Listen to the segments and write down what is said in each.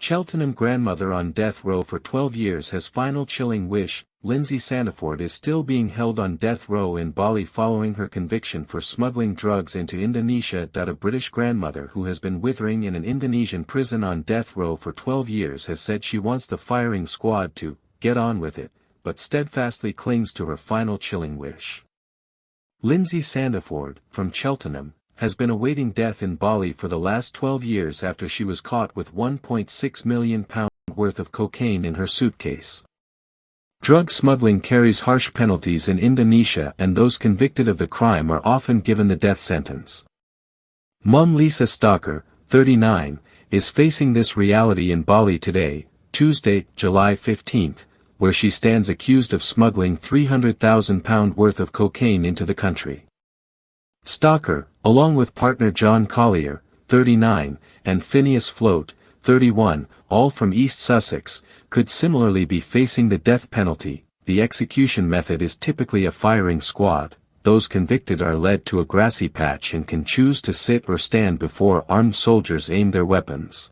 Cheltenham grandmother on death row for 12 years has final chilling wish. Lindsay Sandiford is still being held on death row in Bali following her conviction for smuggling drugs into Indonesia. A British grandmother who has been withering in an Indonesian prison on death row for 12 years has said she wants the firing squad to get on with it, but steadfastly clings to her final chilling wish. Lindsay Sandiford, from Cheltenham, has been awaiting death in Bali for the last 12 years after she was caught with £1.6 million worth of cocaine in her suitcase. Drug smuggling carries harsh penalties in Indonesia, and those convicted of the crime are often given the death sentence. Mum Lisa Stalker, 39, is facing this reality in Bali today, Tuesday, July 15, where she stands accused of smuggling £300,000 worth of cocaine into the country. Stalker, along with partner Jon Collyer, 39, and Phineas Float, 31, all from East Sussex, could similarly be facing the death penalty. The execution method is typically a firing squad. Those convicted are led to a grassy patch and can choose to sit or stand before armed soldiers aim their weapons.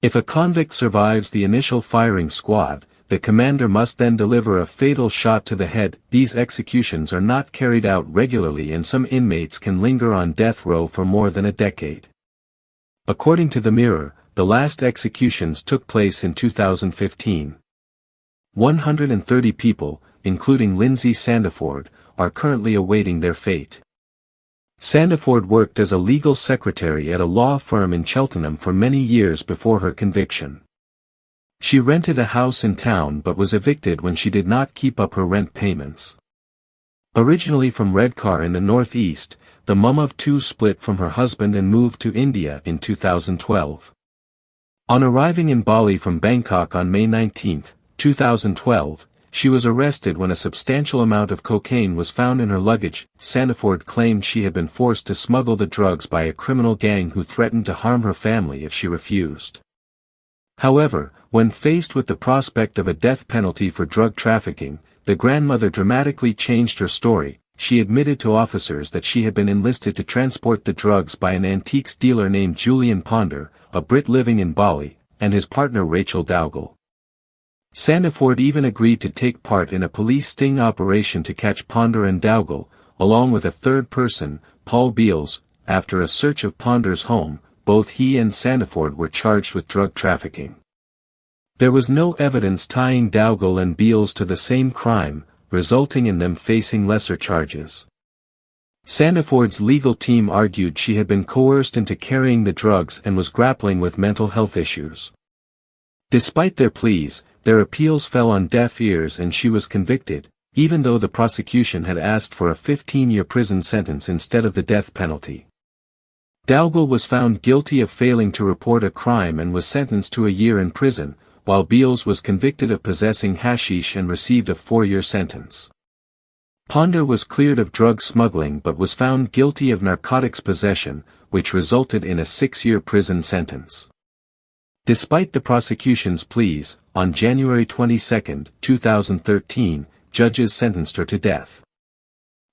If a convict survives the initial firing squad, the commander must then deliver a fatal shot to the head. These executions are not carried out regularly, and some inmates can linger on death row for more than a decade. According to the Mirror, the last executions took place in 2015. 130 people, including Lindsay Sandiford, are currently awaiting their fate. Sandiford worked as a legal secretary at a law firm in Cheltenham for many years before her conviction. She rented a house in town but was evicted when she did not keep up her rent payments. Originally from Redcar in the northeast, the mum of two split from her husband and moved to India in 2012. On arriving in Bali from Bangkok on May 19, 2012, she was arrested when a substantial amount of cocaine was found in her luggage. Sandiford claimed she had been forced to smuggle the drugs by a criminal gang who threatened to harm her family if she refused. However, when faced with the prospect of a death penalty for drug trafficking, the grandmother dramatically changed her story. She admitted to officers that she had been enlisted to transport the drugs by an antiques dealer named Julian Ponder, a Brit living in Bali, and his partner Rachel Dougal. Sandiford even agreed to take part in a police sting operation to catch Ponder and Dougal, along with a third person, Paul Beals. After a search of Ponder's home, both he and Sandiford were charged with drug trafficking. There was no evidence tying Dougal and Beals to the same crime, resulting in them facing lesser charges. Sandiford's legal team argued she had been coerced into carrying the drugs and was grappling with mental health issues. Despite their pleas, their appeals fell on deaf ears and she was convicted, even though the prosecution had asked for a 15-year prison sentence instead of the death penalty. Dougal was found guilty of failing to report a crime and was sentenced to a year in prison, while Beals was convicted of possessing hashish and received a 4-year sentence. Ponder was cleared of drug smuggling but was found guilty of narcotics possession, which resulted in a 6-year prison sentence. Despite the prosecution's pleas, on January 22, 2013, judges sentenced her to death.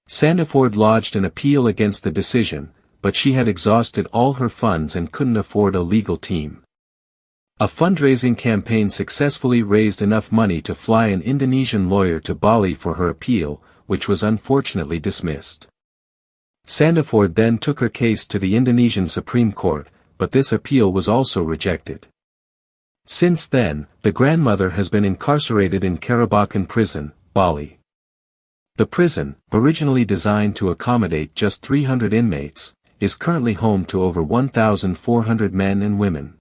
Sandiford lodged an appeal against the decision, but she had exhausted all her funds and couldn't afford a legal team. A fundraising campaign successfully raised enough money to fly an Indonesian lawyer to Bali for her appeal, which was unfortunately dismissed. Sandiford then took her case to the Indonesian Supreme Court, but this appeal was also rejected. Since then, the grandmother has been incarcerated in Karabakan Prison, Bali. The prison, originally designed to accommodate just 300 inmates, is currently home to over 1,400 men and women.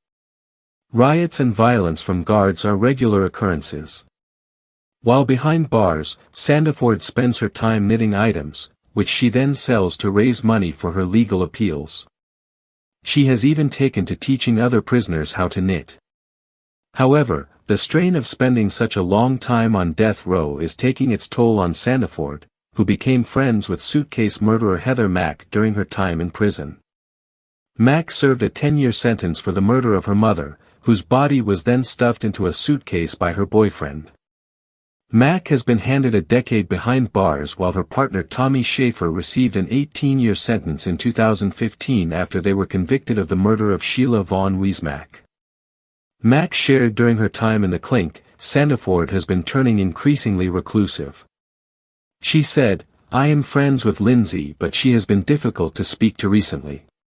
Riots and violence from guards are regular occurrences. While behind bars, Sandiford spends her time knitting items, which she then sells to raise money for her legal appeals. She has even taken to teaching other prisoners how to knit. However, the strain of spending such a long time on death row is taking its toll on Sandiford, who became friends with suitcase murderer Heather Mack during her time in prison. Mack served a 10-year sentence for the murder of her mother, whose body was then stuffed into a suitcase by her boyfriend. Mack has been handed a decade behind bars while her partner Tommy Schaefer received an 18-year sentence in 2015 after they were convicted of the murder of Sheila Vaughan Wiesmack. Max shared during her time in the clink, Sandiford has been turning increasingly reclusive. She said, "I am friends with Lindsay, but she has been difficult to speak to recently.